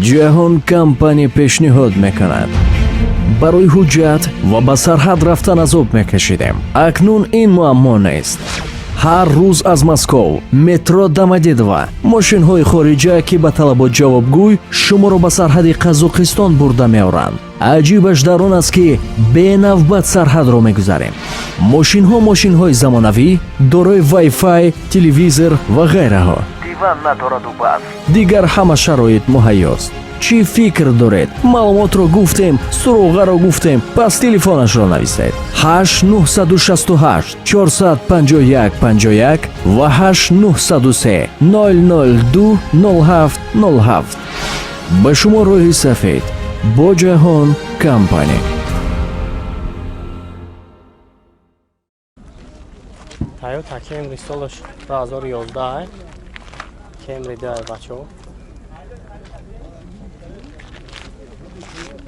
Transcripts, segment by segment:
ҷаҳон компания пешниҳод мекунад. барои ҳуҷҷат ва ба сарҳад рафтан азоб мекашидем. акнун ин муаммо нест. ҳар рӯз аз Москов, метро Домодедово, мошинҳои хориҷа ки ба талабот ҷавобгӯй шуморо ба сарҳади Қазоқистон бурда меоранд. аҷибаш дар он аст ки бенавбат сарҳадро мегузарем. мошинҳои замонавӣ, дорои Wi-Fi, телевизор ва ғайраҳо. диван надораду баъд. дигар ҳама шароит муҳайёст. чӣ фикр доред? маълумотро гуфтем, суроғаро гуфтем, пас телефонашро нависед. 8968 451 51 ва 8903 002 0707. ба шумо роҳи сафед бо ҷаҳон компания. Toyota Camry солаш 2011 Camry дар бачаҳо.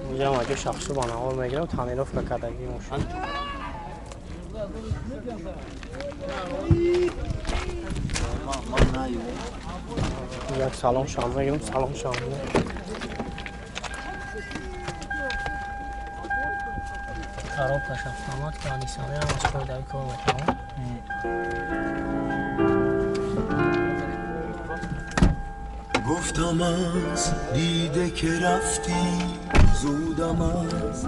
اینجا هم اگه شخصی با نوار میگیرم تعمیرات کردگی ماشین. یک سالن شام میگیرم سالن شام. خراب کش автомат که نیسانی هم از خود داری کار میکنم. گفتم از دیده که رفتی زودم از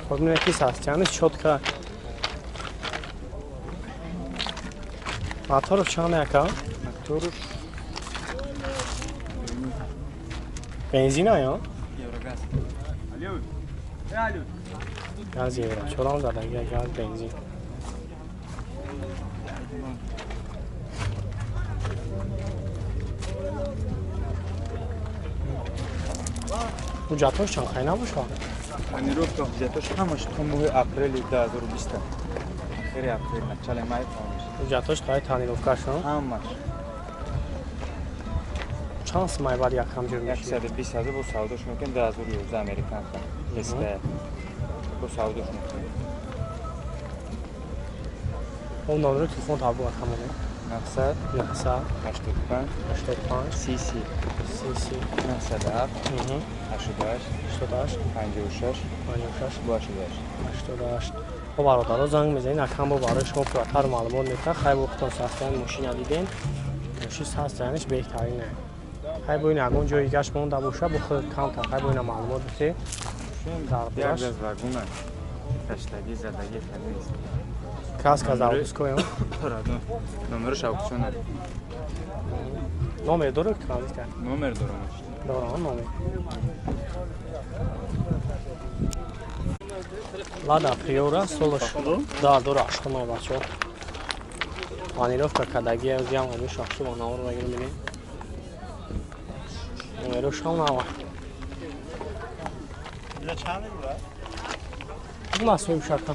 خود میگه کی هست چندش شد که موتور چند یکا موتور بنزین یا گاز یورو چرا زده گاز بنزین حجتاش چند خیلی نباشه Планировка حجتاش همش تا ماه اپریل 2020 آخر اپریل начале май حجتاش خیلی планировкашон همش چند مای بعد یک کم جور میشه 120,000 با سعودش میکنه 2011 امریکن تا استه با سعودش میکنه اون نمره تلفن تابو همونه 900 900 85 85 30 907 88 56 88 خب برادرها زنگ میزنین اکم با برای شما پراتر معلومات میده خیلی وقتا ساختن ماشین دیدین ماشین ساختنش بهترینه خیلی باید اگه جایی گشت مونده باشه بخود کم تا خیلی باید معلومات بده یک از وگونه کشتگی زدگی خیلی کاس که زاویس کویم نمرش آپشن است نمره داره که نزدیک نمر داره نمره Lada Priora, солаш да дора аштама бачо. Планировка кадаги аз ям ами шахши ва навор мегирам бини. Номеро шам нава. Ила чане бура? Масуим шака.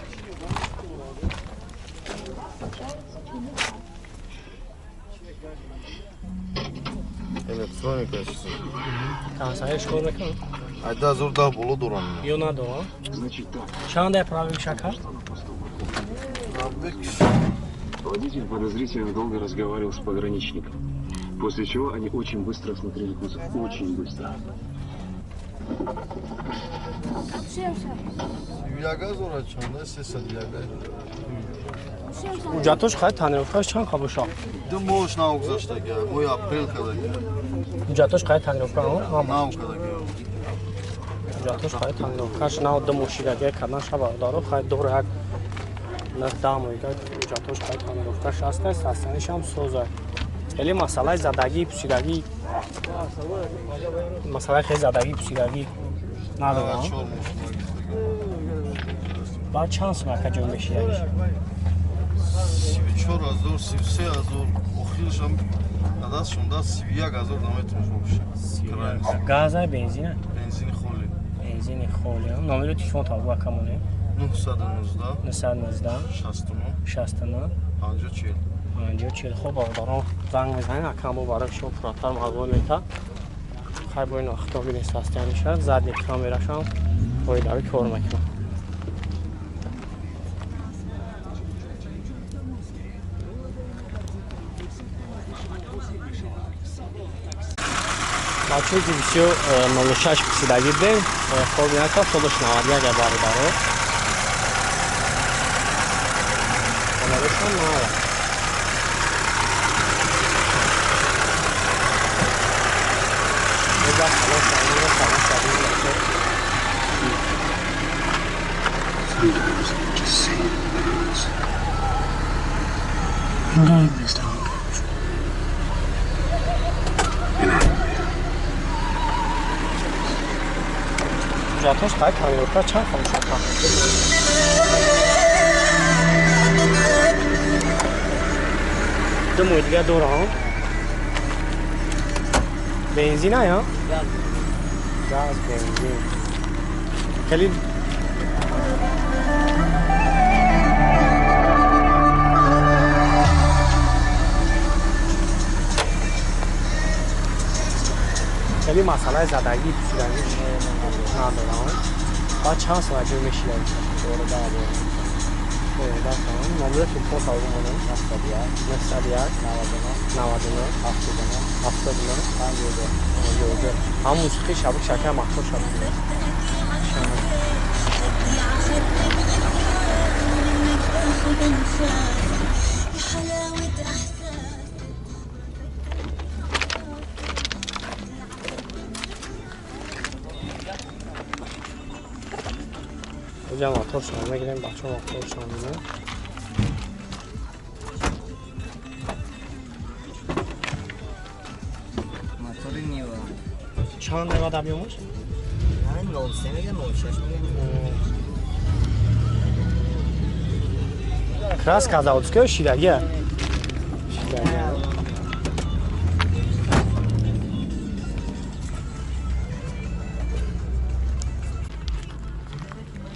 Электроника чист. Кансай школ мекунам. Айда зурда боло дорам. Ё надо. Чанда правим шака? Водитель подозрительно долго разговаривал с пограничником, после чего они очень быстро осмотрели кузов. Очень быстро. Уҷатош хай танировкаш чанд қабуша? 2 моҳ нагузаштага, моҳи апрел кадаги. Уҷатош хай танировка Нав кадаги. Уҷатош хай танировкаш нав 2 мошидаги кадан шаба даро хай дор як на дамоида уҷатош хай танировкаш ҳастаст ҳастаниш ҳам соза. Хеле масъалаи задагӣ пусидаги масъалаи хеле задагӣ пусидаги надорам. Баъд чанд сум ака ҷой мешидагиш? 34,000, 33,000, охиршам адаст шунда 31,000 наметрош боша. Газа бензина? Бензини холӣ. Бензини холӣ. Номери телефон табу акамоне? 919 919 69 50 40. Хуб бародарон занг мезанед акам бо барои шумо пурратар маълумот мета. Хай боин ахтоби несастянишад задни камерашам боидави кор мекунам. Бачои ки бисёр 06 писидаги будем. Хоб инака солош 91 я бародаро. Номершон нава. Эда солош нава солош нава. Just say words. Leave this dog. Ҷатош қай камерока чанд хамшака. Ду муйдга дорам. Бензин ая? Газ, бензин. Кали خیلی مسئله زدگی پوشیدنیش ندارم بعد چند ساعت جور میشیدن دوره دفترم نمره تلفن سازمانم 91 هم موسیقی شبک شکر مخصوص شده اینجا موتور شما بگیریم بچه موتور شما بگیریم موتور نیوه چند نگاه دبیومش؟ همین 03 میگه 06 میگه краска заводская шидагия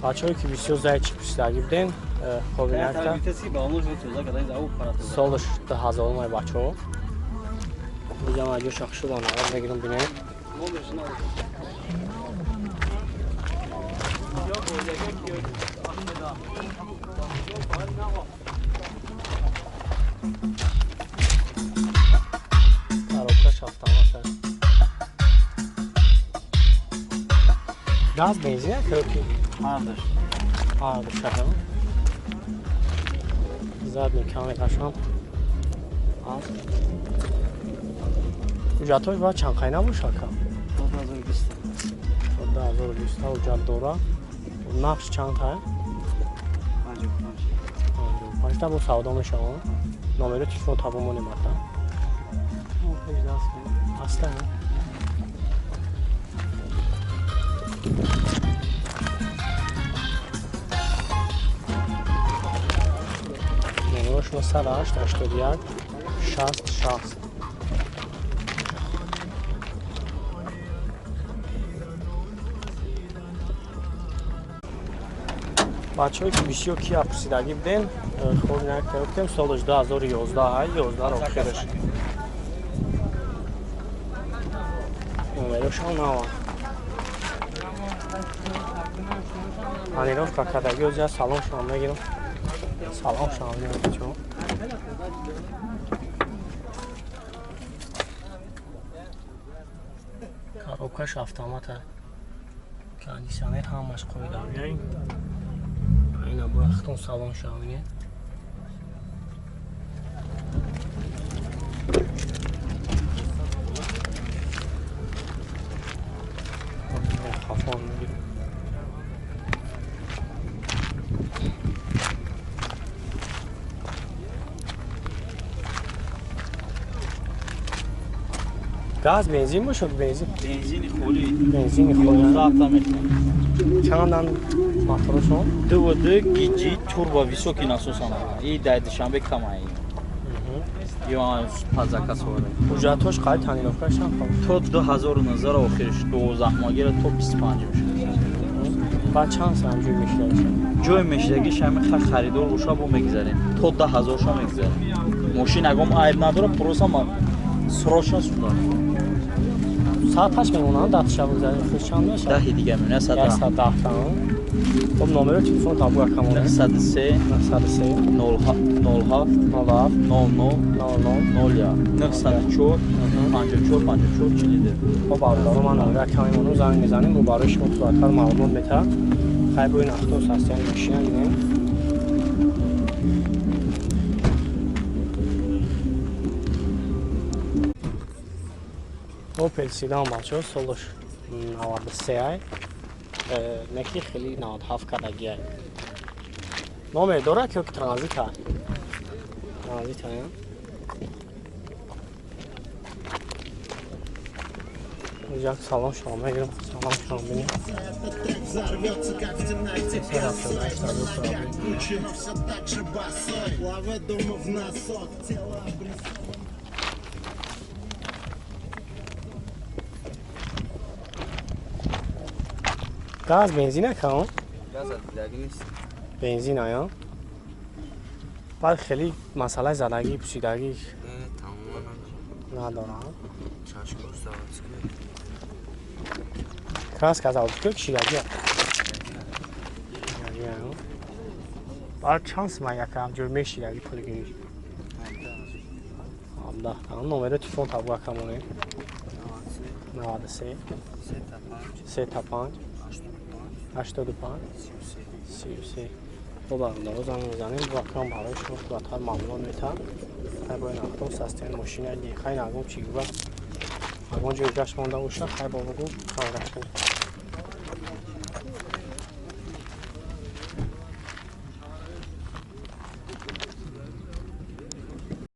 бачаҳое ки бисёр зайчи пусидаги будем хобинакта солиш 2000 май бачаҳо бузам аҷо шахшудон аваз мегирам бинем коробкаш автомат аст газ бензин коробки ҳар ду шакам зад мекаме қашам аст ҳуҷҷатҳош бояд чанд қайна бошад ка 2020 ҳуҷҷат дора нақш чанд ҳай 55 та бо савдо мешавад номери телефон табомон немарда аста номерашон 108 81 60 60 бачаҳое ки бисёр кия пурсидагӣ будем хоб инак кардем солаш 2011 ай 11 охираш номерашон нава панировка кардагӣ озя салом шумо мегирам салом шумо мегирам бачаҳо коробкаш автомата кондиционер ҳамаш қоида биёем اینا با اختون سالن شامینه خفان میگه گاز بنزین باشد بنزین بنزین خوری چندان موتورشون دوده گیجی توربو высокий насос ана и дар душанбе камай ё пазака сора ҳуҷҷатҳош қай танировкаш то 2019 охириш 12 могира то 25 ба чанд сам ҷой мешидагиш ҷой мешидагиш ҳамин харидор боша бо мегзарем то 10000 шо мегзарем мошин агом айб надора просто ма срочно суда сааташ мемонанд 10 шаб гузарем хӯш чанд мешавад 10 дига мемона 110 110 خب نامره تلفن تابو اکمونه 903 903 07 07 00 00 01 904 54 54 40 خب برادر من نامره اکمون رو زنگ میزنیم و برای شما فراتر معلومات میده خیلی باید اختوس هستی این ماشین اینه اوپل سیدان بچه ها سالش 93 های نکی خیلی 97 کدگی های نامه داره که ترانزیت های ترانزیت های اینجا سلام شما میگیرم سلام شما بینیم گاز بنزین نکن گاز دیگه نیست بنزین آیا بعد خیلی مسئله زدگی پوشیدگی تمام ندارم چشم سواد کراس که از آوتو کشیدگی بعد چانس من یکم جور میشیدگی پول گیری 17 نمره تلفن تابو اکمونه 93 3 تا 5 85 33 خب برادر زنگ میزنیم و کام برای شما فراتر معلومات میتم خیلی باید اختوس هستین ماشین دیگه خیلی نگم چی گوه اگه اونجا گشت مانده باشه خیلی با بگو خواهرش کنیم